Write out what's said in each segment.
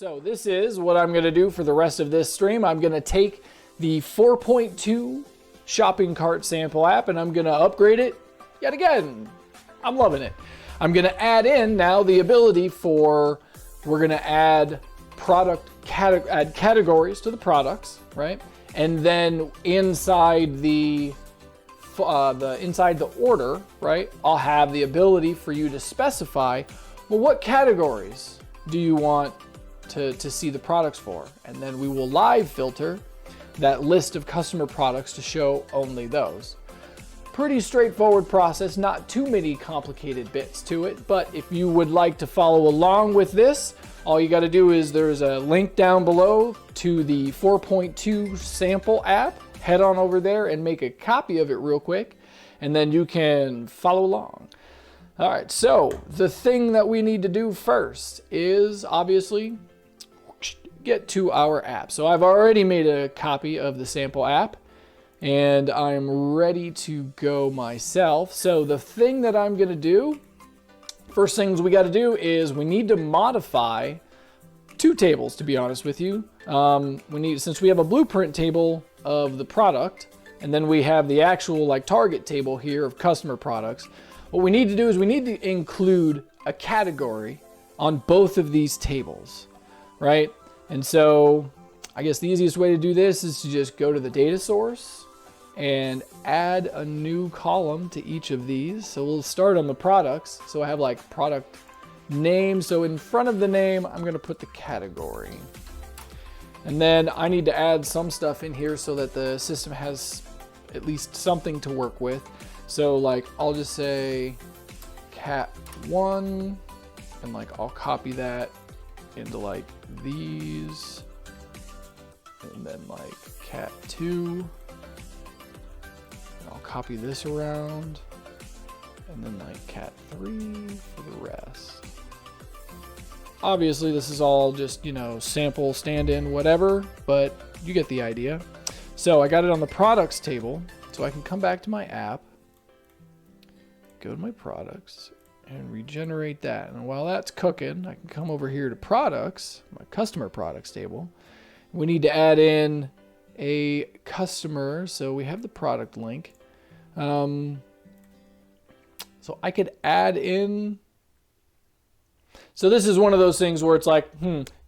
So this is what I'm going to do for the rest of this stream. I'm going to take the 4.2 shopping cart sample app and I'm going to upgrade it yet again. I'm loving it. I'm going to add in now the ability for, we're going to add add categories to the products, right? And then inside the order, right, I'll have the ability for you to specify, well, what categories do you want to see the products for? And then we will live filter that list of customer products to show only those. Pretty straightforward process, not too many complicated bits to it, but if you would like to follow along with this, all you got to do is there's a link down below to the 4.2 sample app. Head on over there and make a copy of it real quick, and then you can follow along. All right, so the thing that we need to do first is obviously get to our app. So I've already made a copy of the sample app and I'm ready to go myself. So the thing that I'm gonna do, first things we gotta do is we need to modify two tables, to be honest with you. Since we have a blueprint table of the product, and then we have the actual like target table here of customer products, what we need to do is we need to include a category on both of these tables, right? And so I guess the easiest way to do this is to just go to the data source and add a new column to each of these. So we'll start on the products. So I have like product name. So in front of the name, I'm going to put the category. And then I need to add some stuff in here so that the system has at least something to work with. So like I'll just say cat 1 and like I'll copy that into like these, and then like cat 2, I'll copy this around, and then like cat 3 for the rest. Obviously this is all just, you know, sample, stand-in, whatever, but you get the idea. So I got it on the products table, so I can come back to my app, go to my products, and regenerate that. And while that's cooking, I can come over here to products, my customer products table. We need to add in a customer, so we have the product link. So I could add in, so this is one of those things where it's like,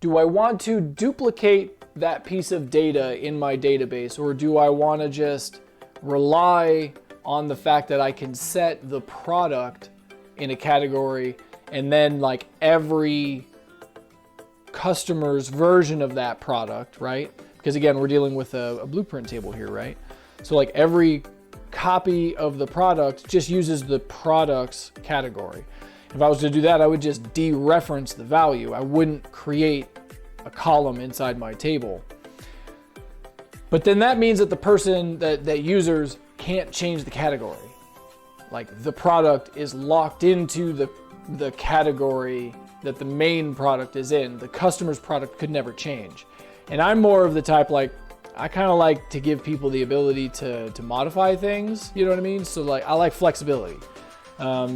do I want to duplicate that piece of data in my database, or do I want to just rely on the fact that I can set the product in a category and then like every customer's version of that product, right? Because again, we're dealing with a blueprint table here, right? So like every copy of the product just uses the products category. If I was to do that, I would just dereference the value. I wouldn't create a column inside my table. But then that means that the person, that users can't change the category. Like the product is locked into the category that the main product is in. The customer's product could never change. And I'm more of the type, like, I kind of like to give people the ability to modify things, you know what I mean? So like, I like flexibility.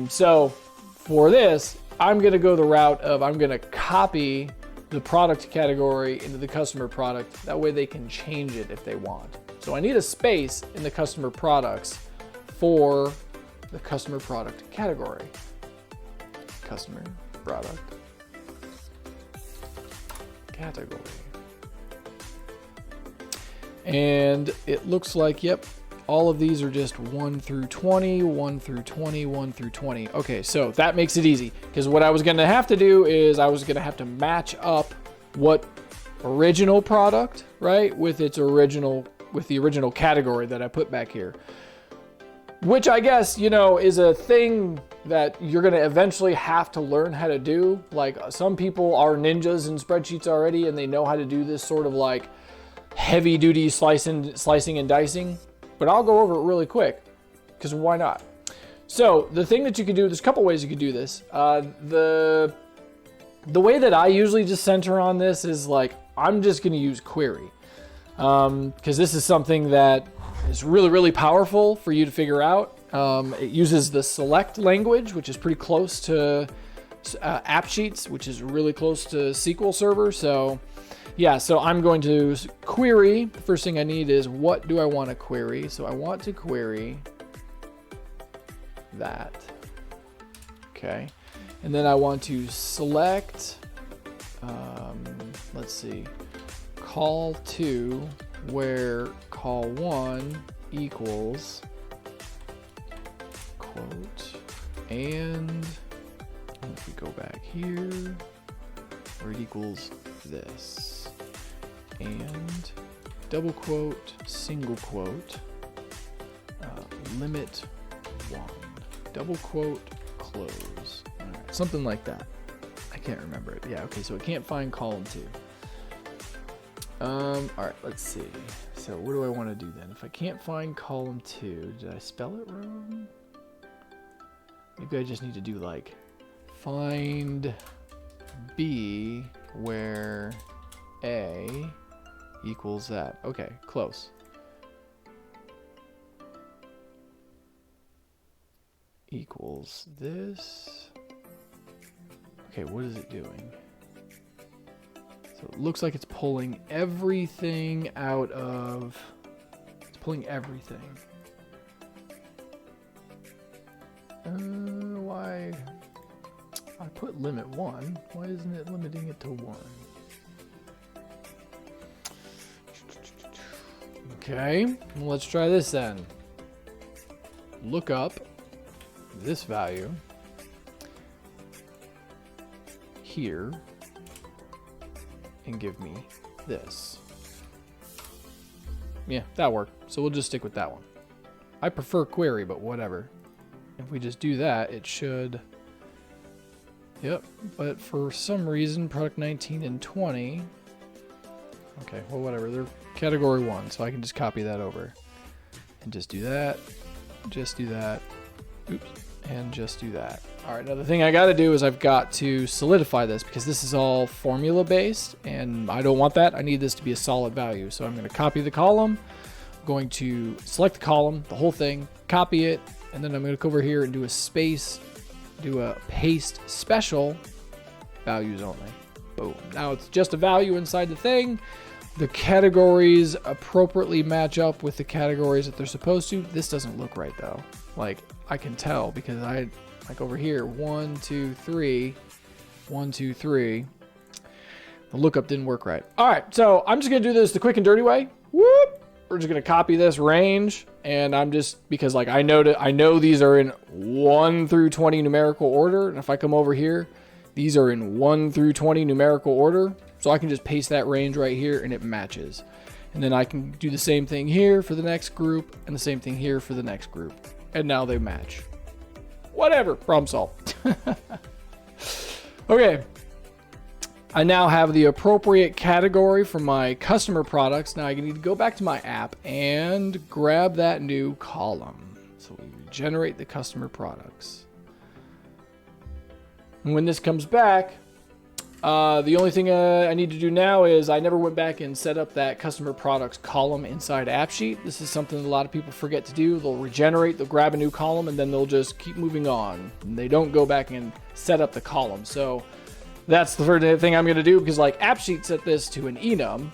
So for this, I'm gonna go the route of, I'm gonna copy the product category into the customer product. That way they can change it if they want. So I need a space in the customer products for the customer product category. Customer product category. And it looks like, yep, all of these are just 1 through 20, 1 through 20, 1 through 20. Okay, so that makes it easy, because what I was gonna have to do is I was gonna have to match up what original product, right, with the original category that I put back here. Which I guess, you know, is a thing that you're gonna eventually have to learn how to do. Like some people are ninjas in spreadsheets already and they know how to do this sort of like heavy duty slicing and dicing, but I'll go over it really quick because why not? So the thing that you can do, there's a couple ways you could do this. The way that I usually just center on this is like, I'm just gonna use query. Because this is something that is really, really powerful for you to figure out. It uses the select language, which is pretty close to AppSheets, which is really close to SQL Server. So yeah, so I'm going to query. The first thing I need is, what do I want to query? So I want to query that. Okay. And then I want to select, let's see, call 2 where call 1 equals quote, and if we go back here, where it equals this, and double quote, single quote, limit 1, double quote, close. All right, something like that. I can't remember it. Yeah, okay, so it can't find column 2. All right, let's see. So what do I want to do then? If I can't find column 2, did I spell it wrong? Maybe I just need to do like find B where A equals that. Okay, close. Equals this. Okay, what is it doing? So it looks like it's pulling everything out of... It's pulling everything. Why? I put limit 1. Why isn't it limiting it to 1? Okay, well, let's try this then. Look up this value here and give me this. Yeah, that worked. So we'll just stick with that one. I prefer query, but whatever. If we just do that, it should... Yep, but for some reason, product 19 and 20... Okay, well, whatever. They're category 1, so I can just copy that over. And just do that. Just do that. Oops. And just do that. All right, now the thing I got to do is I've got to solidify this because this is all formula based, and I don't want that. I need this to be a solid value. So I'm going to copy the column. I'm going to select the column, the whole thing, copy it, and then I'm going to go over here and do a space, do a paste special, values only. Boom. Now it's just a value inside the thing. The categories appropriately match up with the categories that they're supposed to. This doesn't look right though. Like, I can tell because I, like over here, 1, 2, 3, 1, 2, 3. The lookup didn't work right. All right, so I'm just gonna do this the quick and dirty way. Whoop! We're just gonna copy this range, and I'm just, because like I know these are in 1 through 20 numerical order, and if I come over here, these are in 1 through 20 numerical order, so I can just paste that range right here, and it matches. And then I can do the same thing here for the next group, and the same thing here for the next group. And now they match. Whatever, problem solved. Okay. I now have the appropriate category for my customer products. Now I need to go back to my app and grab that new column. So we generate the customer products. And when this comes back, the only thing I need to do now is I never went back and set up that customer products column inside AppSheet. This is something a lot of people forget to do. They'll regenerate, they'll grab a new column, and then they'll just keep moving on. And they don't go back and set up the column. So that's the first thing I'm going to do, because like AppSheet set this to an enum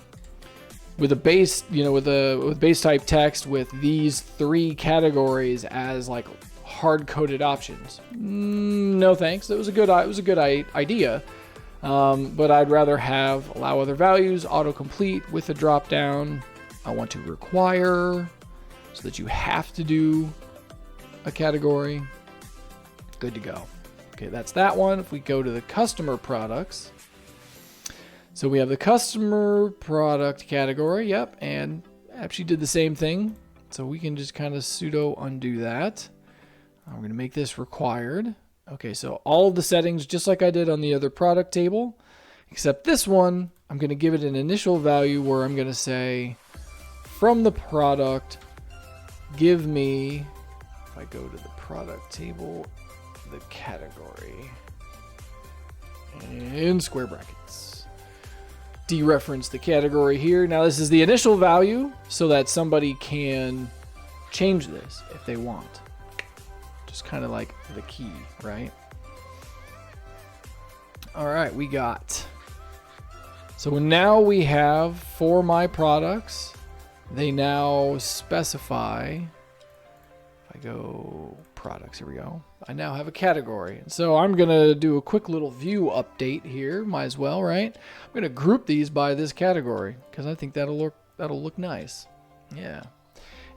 with a base, you know, with base type text with these 3 categories as like hard-coded options. No thanks. It was a good idea. But I'd rather have allow other values, autocomplete with a drop down. I want to require so that you have to do a category. Good to go. Okay, that's that one. If we go to the customer products, so we have the customer product category. Yep, and actually did the same thing. So we can just kind of sudo undo that. I'm going to make this required. Okay, so all of the settings, just like I did on the other product table, except this one, I'm going to give it an initial value where I'm going to say, from the product, give me, if I go to the product table, the category, in square brackets. Dereference the category here. Now this is the initial value so that somebody can change this if they want. Just kind of like the key, right? All right, we got. So now we have for my products, they now specify. If I go products, here we go. I now have a category. And so I'm going to do a quick little view update here. Might as well, right? I'm going to group these by this category because I think that'll look nice. Yeah.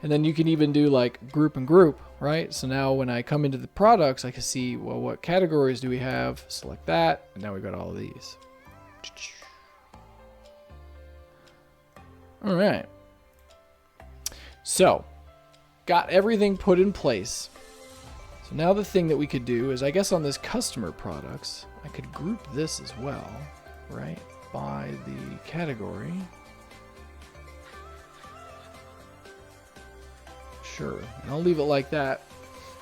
And then you can even do like group and group, right? So now when I come into the products, I can see, well, what categories do we have? Select that. And now we've got all of these. All right. So, got everything put in place. So now the thing that we could do is, I guess on this customer products, I could group this as well, right? By the category. Sure. And I'll leave it like that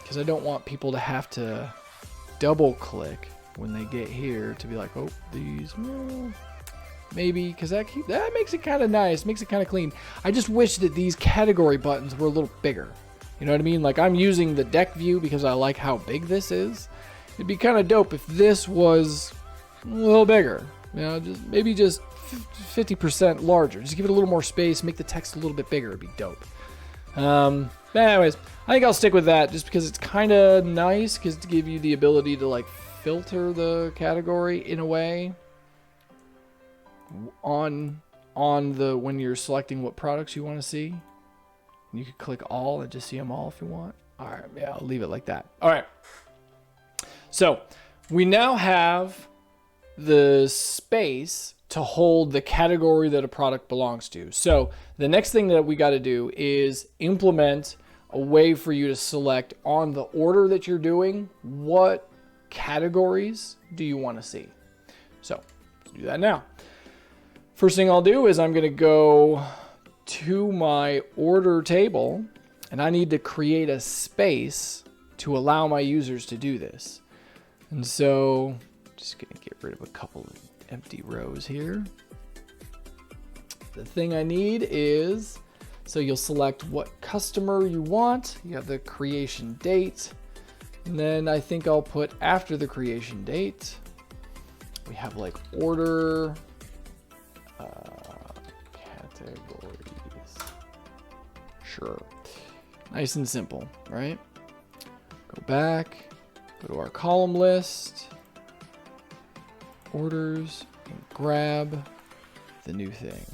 because I don't want people to have to double click when they get here to be like, oh, these, well, maybe, because that makes it kind of nice, makes it kind of clean. I just wish that these category buttons were a little bigger. You know what I mean? Like I'm using the deck view because I like how big this is. It'd be kind of dope if this was a little bigger. You know, maybe just 50% larger. Just give it a little more space, make the text a little bit bigger. It'd be dope. But anyways, I think I'll stick with that just because it's kind of nice because to give you the ability to like filter the category in a way on the when you're selecting what products you want to see. You can click all and just see them all if you want. All right, yeah, I'll leave it like that. All right. So we now have the space to hold the category that a product belongs to. So the next thing that we got to do is implement a way for you to select on the order that you're doing, what categories do you want to see? So let's do that now. First thing I'll do is I'm going to go to my order table and I need to create a space to allow my users to do this. And so just going to get rid of a couple of empty rows here. The thing I need is, so you'll select what customer you want. You have the creation date. And then I think I'll put after the creation date, we have like order categories. Sure. Nice and simple, right? Go back, go to our column list, orders, and grab the new thing.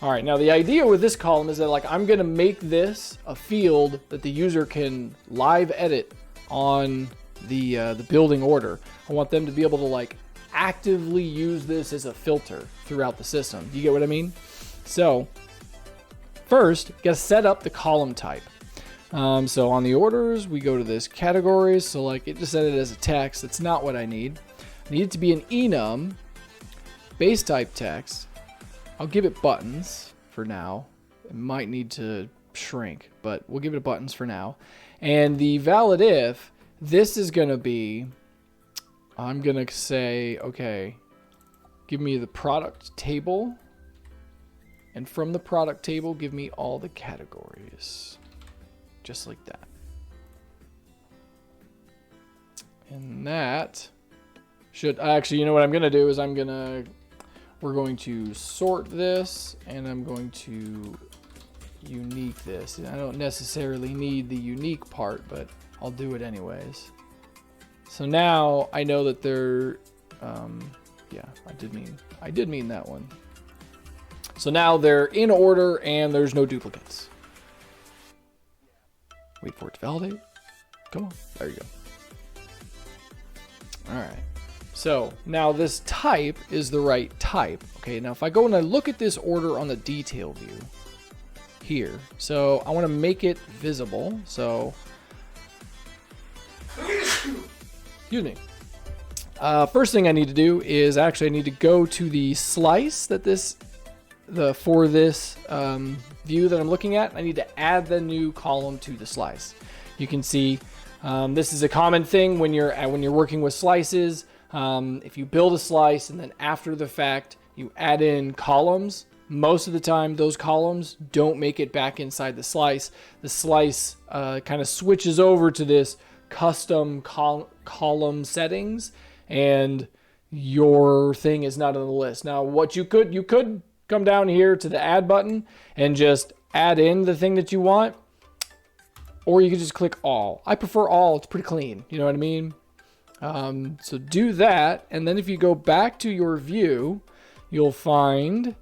All right, now the idea with this column is that like I'm gonna make this a field that the user can live edit on the building order. I want them to be able to like actively use this as a filter throughout the system. You get what I mean? So first, you gotta set up the column type. So on the orders, we go to this categories. So like it just set it as a text. That's not what I need. I need it to be an enum, base type text. I'll give it buttons for now. It might need to shrink, but we'll give it buttons for now. And the valid if, this is gonna be, I'm gonna say, okay, give me the product table. And from the product table, give me all the categories. Just like that. And that should, actually, you know what I'm gonna do is we're going to sort this and I'm going to unique this. I don't necessarily need the unique part, but I'll do it anyways. So now I know that they're, yeah, I did mean that one. So now they're in order and there's no duplicates. Wait for it to validate. Come on, there you go. All right. So now this type is the right type. Okay, now if I go and I look at this order on the detail view here, so I want to make it visible. So, excuse me. First thing I need to do is actually I need to go to the slice that for this view that I'm looking at. I need to add the new column to the slice. You can see this is a common thing when you're working with slices. If you build a slice and then after the fact you add in columns, most of the time those columns don't make it back inside the slice. The slice kind of switches over to this custom column settings, and your thing is not on the list. Now, what you could come down here to the add button and just add in the thing that you want, or you could just click all. I prefer all. It's pretty clean. You know what I mean? So do that, and then if you go back to your view, you'll find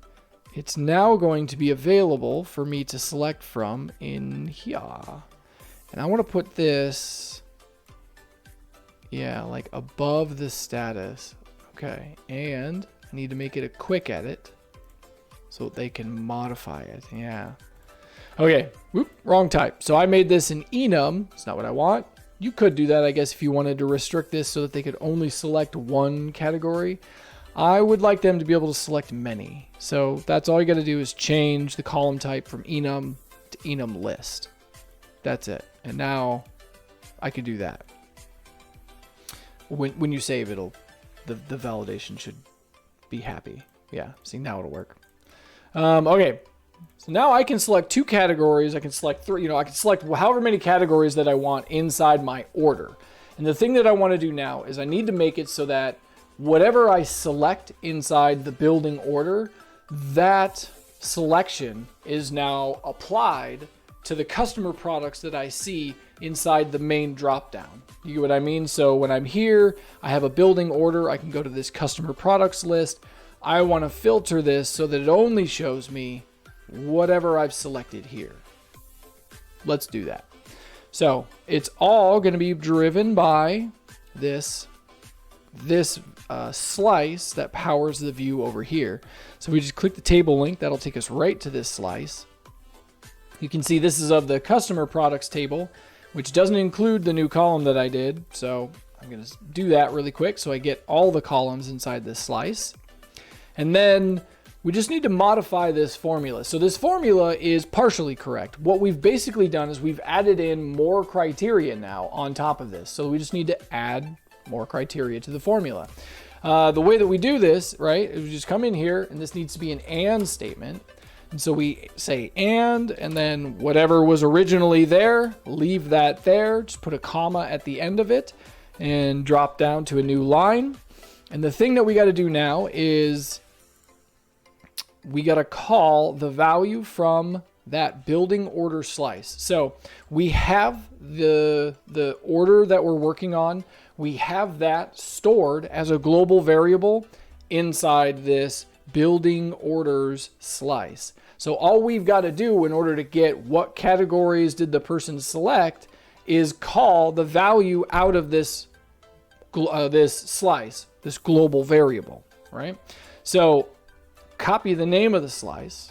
it's now going to be available for me to select from in here. And I want to put this, yeah, like above the status. Okay, and I need to make it a quick edit so they can modify it. Yeah. Okay, whoop, wrong type. So I made this an enum. It's not what I want. You could do that, I guess, if you wanted to restrict this so that they could only select one category. I would like them to be able to select many. So that's all you got to do is change the column type from enum to enum list. That's it. And now I could do that. When you save, the validation should be happy. Yeah, see, now it'll work. Okay. So now I can select two categories. I can select three, I can select however many categories that I want inside my order. And the thing that I want to do now is I need to make it so that whatever I select inside the building order, that selection is now applied to the customer products that I see inside the main dropdown. You get what I mean? So when I'm here, I have a building order. I can go to this customer products list. I want to filter this so that it only shows me whatever I've selected here. Let's do that. So it's all going to be driven by this slice that powers the view over here. So we just click the table link. That'll take us right to this slice. You can see this is of the customer products table, which doesn't include the new column that I did. So I'm going to do that really quick so I get all the columns inside this slice. And then we just need to modify this formula. So this formula is partially correct. What we've basically done is we've added in more criteria now on top of this. So we just need to add more criteria to the formula. The way that we do this, right, is we just come in here, and this needs to be an and statement. And so we say and then whatever was originally there, leave that there. Just put a comma at the end of it and drop down to a new line. And the thing that we got to do now is we got to call the value from that building order slice. So we have the order that we're working on. We have that stored as a global variable inside this building orders slice. So all we've got to do in order to get what categories did the person select is call the value out of this slice, this global variable, right? So copy the name of the slice,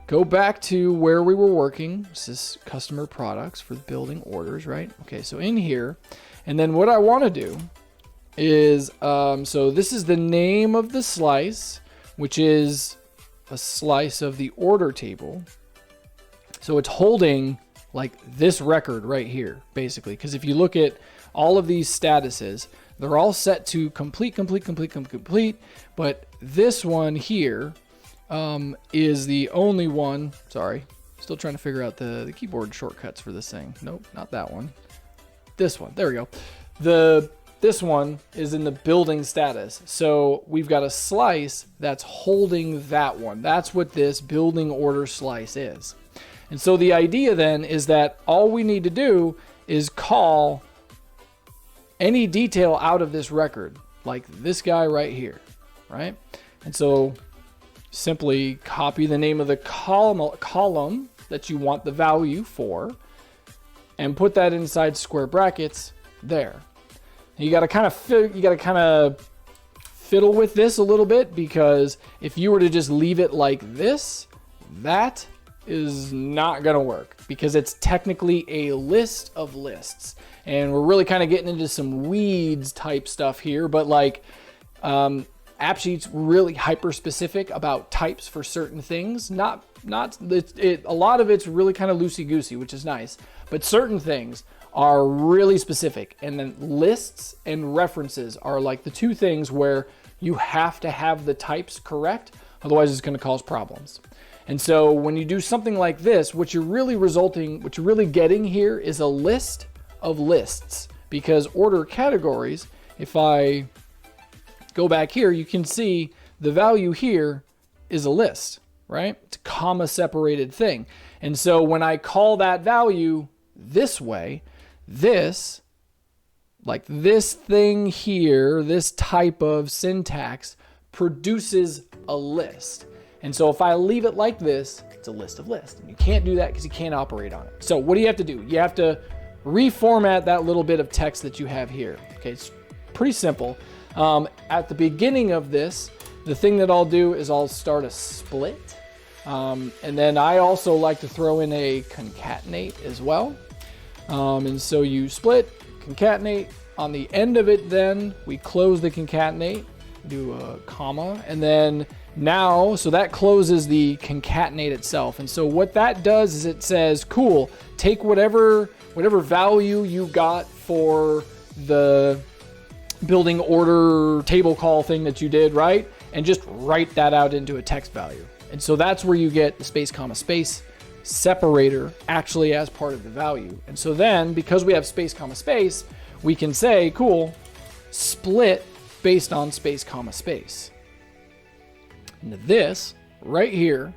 go back to where we were working. This is customer products for the building orders, right? Okay, so in here, and then what I want to do is, so this is the name of the slice, which is a slice of the order table. So it's holding like this record right here, basically, because if you look at all of these statuses, they're all set to complete, but this one here is the only one. Sorry, still trying to figure out the keyboard shortcuts for this thing. Nope, not that one. This one, there we go. This one is in the building status. So we've got a slice that's holding that one. That's what this building order slice is. And so the idea then is that all we need to do is call any detail out of this record, like this guy right here, right? And so simply copy the name of the column that you want the value for and put that inside square brackets there. You got to kind of fiddle with this a little bit, because if you were to just leave it like this, that is not going to work, because it's technically a list of lists. And we're really kind of getting into some weeds type stuff here, but like AppSheet's really hyper specific about types for certain things. A lot of it's really kind of loosey goosey, which is nice, but certain things are really specific. And then lists and references are like the two things where you have to have the types correct, otherwise it's going to cause problems. And so when you do something like this, what you're really getting here is a list of lists, because order categories, if I go back here, you can see the value here is a list, right? It's a comma separated thing. And so when I call that value this way, this, like this thing here, this type of syntax produces a list. And so if I leave it like this, it's a list of lists. And you can't do that because you can't operate on it. So what do you have to do? You have to reformat that little bit of text that you have here. Okay, it's pretty simple. At the beginning of this, the thing that I'll do is I'll start a split. And then I also like to throw in a concatenate as well. And so you split, concatenate. On the end of it, then we close the concatenate, do a comma, and then now, so that closes the concatenate itself. And so what that does is it says, cool, take whatever value you got for the building order table call thing that you did, right? And just write that out into a text value. And so that's where you get the space, comma, space separator actually as part of the value. And so then, because we have space, comma, space, we can say, cool, split based on space, comma, space. And this right here,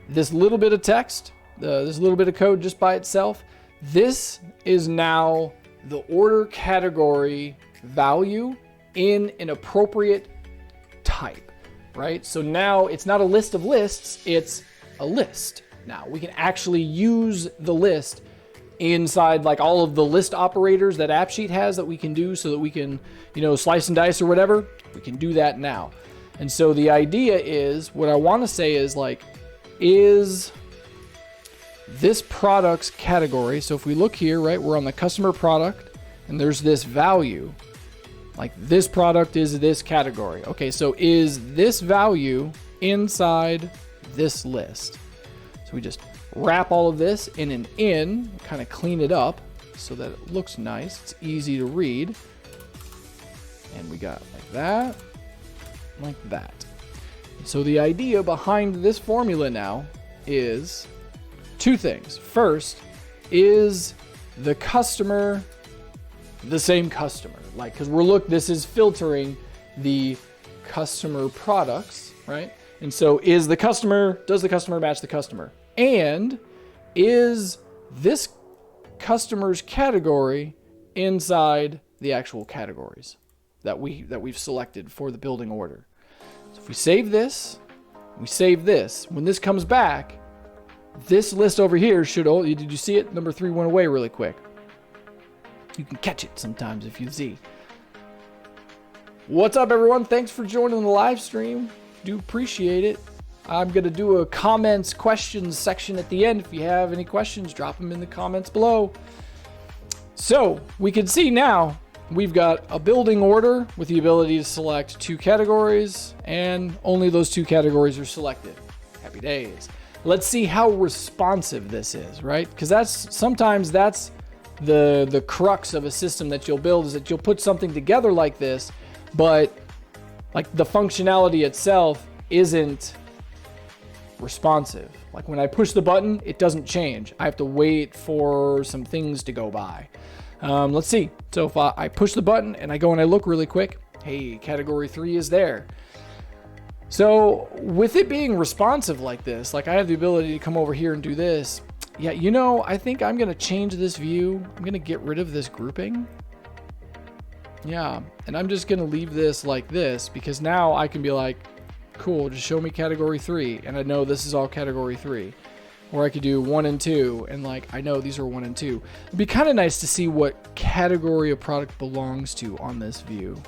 this little bit of text, this little bit of code just by itself, this is now the order category value in an appropriate type, right? So now it's not a list of lists, it's a list. Now we can actually use the list inside like all of the list operators that AppSheet has that we can do so that we can, slice and dice or whatever. We can do that now. And so the idea is, what I want to say is like, is this product's category. So if we look here, right, we're on the customer product and there's this value, like this product is this category. Okay, so is this value inside this list? So we just wrap all of this in an in, kind of clean it up so that it looks nice. It's easy to read. And we got like that, like that. So the idea behind this formula now is two things. First, is the customer the same customer? Like, because this is filtering the customer products, right? And so does the customer match the customer? And is this customer's category inside the actual categories that we've selected for the building order? So if we save this, when this comes back, this list over here did you see it? Number 3 went away really quick. You can catch it sometimes if you see. What's up, everyone? Thanks for joining the live stream. Do appreciate it. I'm going to do a comments, questions section at the end. If you have any questions, drop them in the comments below. So we can see now we've got a building order with the ability to select 2 categories, and only those 2 categories are selected. Happy days. Let's see how responsive this is, right? Because sometimes that's the crux of a system that you'll build, is that you'll put something together like this, but like the functionality itself isn't responsive. Like when I push the button, it doesn't change. I have to wait for some things to go by. Let's see. So if I push the button and I go and I look really quick, hey, category 3 is there. So with it being responsive like this, like I have the ability to come over here and do this. Yeah, I think I'm going to change this view. I'm going to get rid of this grouping. Yeah, and I'm just going to leave this like this, because now I can be like, cool, just show me category 3, and I know this is all category 3. Or I could do 1 and 2, and like I know these are 1 and 2. It'd be kind of nice to see what category a product belongs to on this view.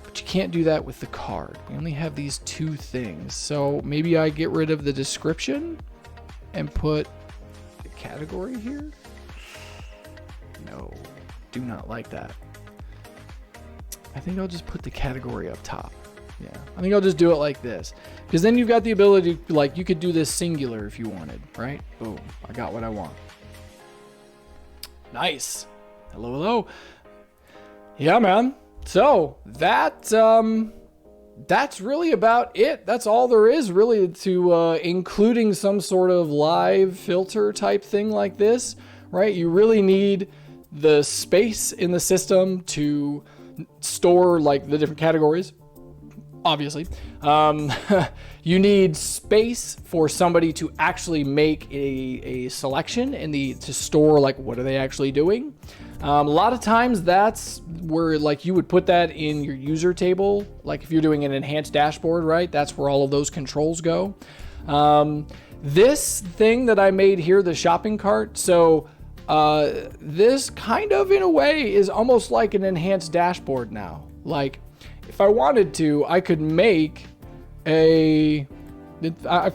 But you can't do that with the card. We only have these 2 things. So maybe I get rid of the description and put the category here? No, do not like that. I think I'll just put the category up top. Yeah, I think I'll just do it like this, because then you've got the ability to, like, you could do this singular if you wanted, right? Boom, I got what I want. Nice. Hello, hello. Yeah, man. So that's really about it. That's all there is really to including some sort of live filter type thing like this, right? You really need the space in the system to store like the different categories. obviously. You need space for somebody to actually make a selection and to store like what are they actually doing. A lot of times that's where like you would put that in your user table. Like if you're doing an enhanced dashboard, right? That's where all of those controls go. This thing that I made here, the shopping cart. So this kind of in a way is almost like an enhanced dashboard now. Like if I wanted to, I could make in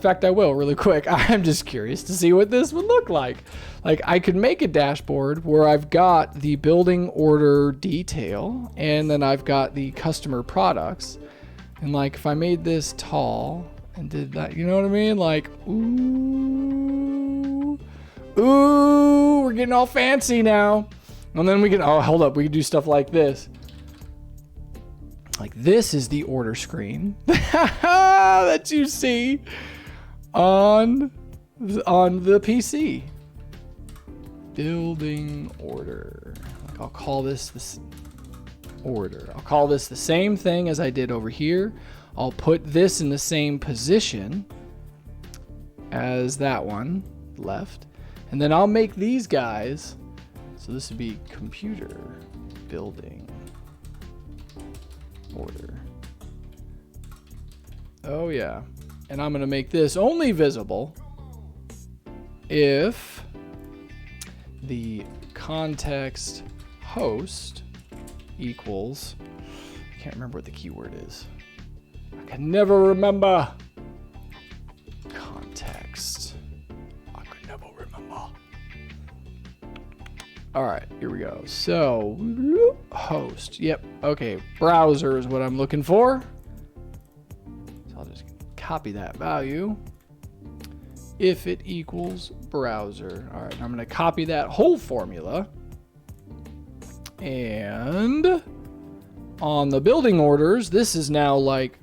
fact, I will really quick. I'm just curious to see what this would look like. Like I could make a dashboard where I've got the building order detail and then I've got the customer products. And like if I made this tall and did that, you know what I mean? Like, ooh, we're getting all fancy now. And then we can, oh, hold up. We can do stuff like this. Like this is the order screen that you see on the PC. Building order. Like I'll call this order. I'll call this the same thing as I did over here. I'll put this in the same position as that one left. And then I'll make these guys. So this would be computer building order. Oh yeah. And I'm going to make this only visible if the context host equals, I can't remember what the keyword is. I can never remember. Context. I could never remember. All right, here we go. So, host. Yep. Okay. Browser is what I'm looking for. So I'll just copy that value. If it equals browser. All right, I'm going to copy that whole formula. And on the building orders, this is now like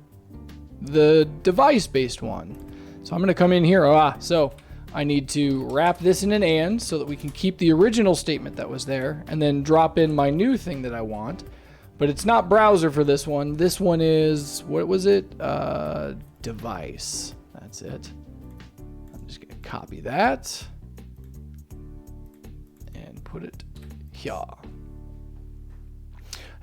the device-based one. So I'm going to come in here. So I need to wrap this in an and so that we can keep the original statement that was there and then drop in my new thing that I want. But it's not browser for this one. This one is, what was it? Device. That's it. I'm just going to copy that and put it here.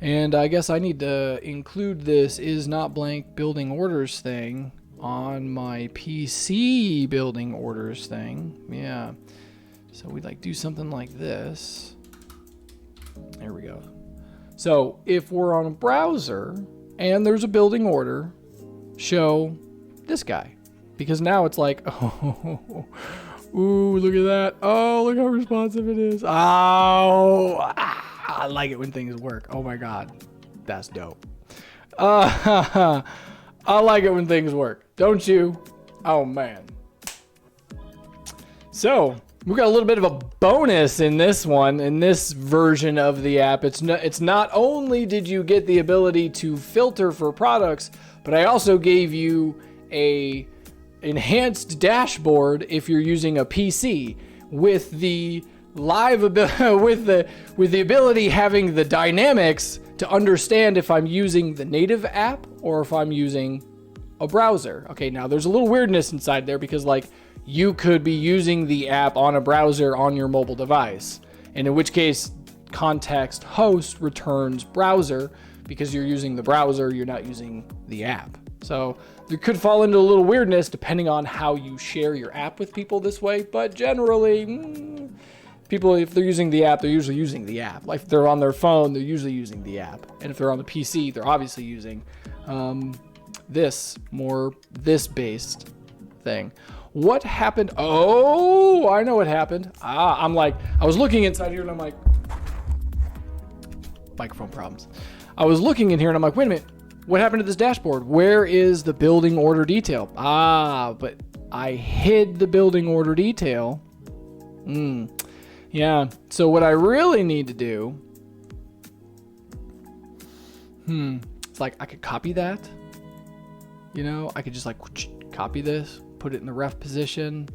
And I guess I need to include this is not blank building orders thing on my PC building orders thing. Yeah. So we'd like do something like this. There we go. So if we're on a browser and there's a building order, show this guy. Because now it's like, oh, ooh, look at that. Oh, look how responsive it is. Oh, I like it when things work. Oh my God, that's dope. I like it when things work, don't you? Oh man. So we got a little bit of a bonus in this one, in this version of the app. It's not only did you get the ability to filter for products, but I also gave you a enhanced dashboard if you're using a PC with the live with the ability having the dynamics to understand if I'm using the native app or if I'm using a browser. Okay, now there's a little weirdness inside there because like you could be using the app on a browser on your mobile device, and in which case context host returns browser because you're using the browser, you're not using the app. So there could fall into a little weirdness depending on how you share your app with people this way, but generally people, if they're using the app, they're usually using the app. Like if they're on their phone, they're usually using the app. And if they're on the PC, they're obviously using this based thing. What happened? Oh, I know what happened. I was looking inside here and I'm like, microphone problems. I was looking in here and I'm like, wait a minute. What happened to this dashboard? Where is the building order detail? But I hid the building order detail. Yeah, so what I really need to do, it's like I could copy that, you know, I could just like copy this, put it in the ref position,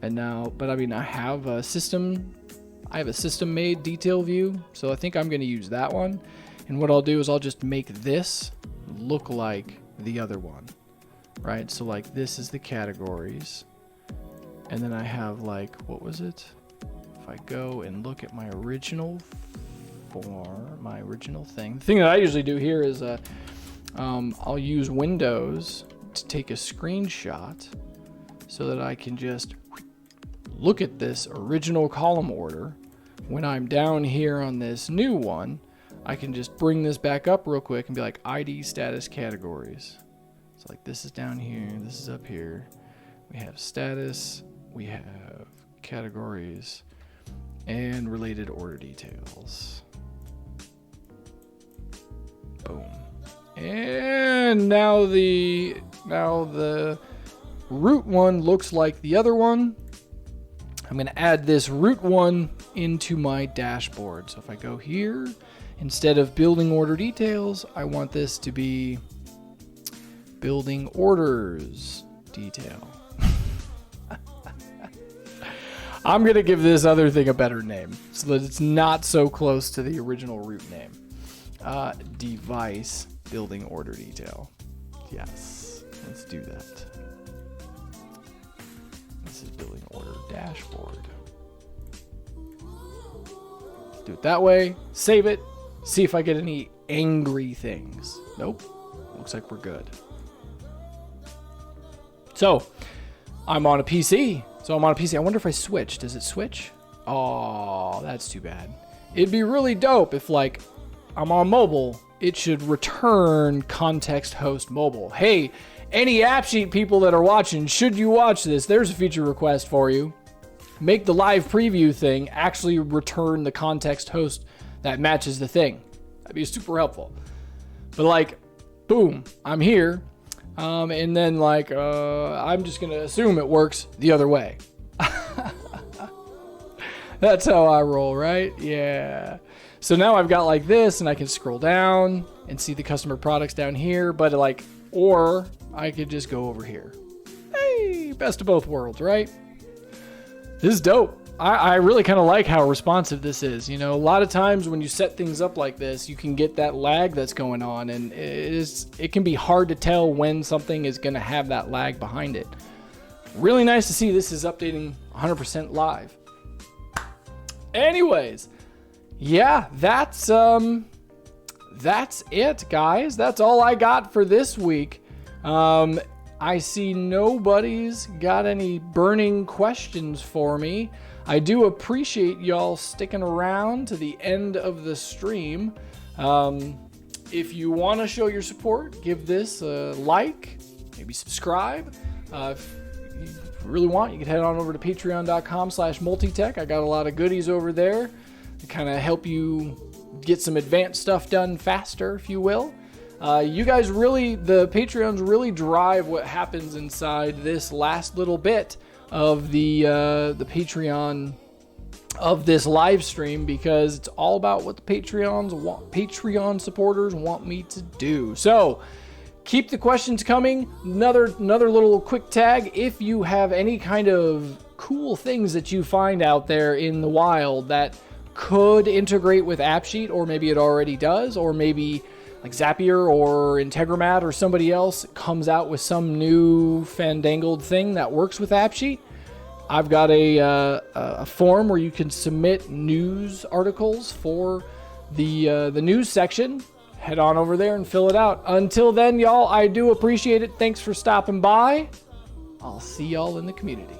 and now, but I mean, I have a system made detail view, so I think I'm going to use that one. And what I'll do is I'll just make this look like the other one, right? So like this is the categories. And then I have like, what was it? If I go and look at my original form, my original thing. The thing that I usually do here is I'll use Windows to take a screenshot so that I can just look at this original column order. When I'm down here on this new one, I can just bring this back up real quick and be like ID status categories. So like this is down here, this is up here. We have status, we have categories, and related order details. Boom. And now the root one looks like the other one. I'm going to add this root one into my dashboard. So if I go here, instead of building order details, I want this to be building orders detail. I'm going to give this other thing a better name so that it's not so close to the original root name. Device building order detail. Yes, let's do that. This is building order dashboard. Let's do it that way. Save it. See if I get any angry things. Nope. Looks like we're good. So, I'm on a PC. I wonder if I switch. Does it switch? Oh, that's too bad. It'd be really dope if, like, I'm on mobile. It should return context host mobile. Hey, any AppSheet people that are watching, should you watch this, there's a feature request for you. Make the live preview thing actually return the context host that matches the thing. That'd be super helpful. But like, boom, I'm here. And then like, I'm just going to assume it works the other way. That's how I roll, right? Yeah. So now I've got like this, and I can scroll down and see the customer products down here, but like, or I could just go over here. Hey, best of both worlds, right? This is dope. I really kind of like how responsive this is. You know, a lot of times when you set things up like this, you can get that lag that's going on, and it can be hard to tell when something is going to have that lag behind it. Really nice to see this is updating 100% live. Anyways, yeah, that's it, guys. That's all I got for this week. I see nobody's got any burning questions for me. I do appreciate y'all sticking around to the end of the stream. If you want to show your support, give this a like, maybe subscribe. If you really want, you can head on over to patreon.com/MultiTech. I got a lot of goodies over there to kind of help you get some advanced stuff done faster, if you will. You guys really, the Patreons really drive what happens inside this last little bit of the Patreon of this live stream, because it's all about what the Patreon supporters want me to do. So keep the questions coming. Another little quick tag: if you have any kind of cool things that you find out there in the wild that could integrate with AppSheet, or maybe it already does, or maybe like Zapier or Integromat or somebody else comes out with some new fandangled thing that works with AppSheet, I've got a form where you can submit news articles for the news section. Head on over there and fill it out. Until then, y'all, I do appreciate it. Thanks for stopping by. I'll see y'all in the community.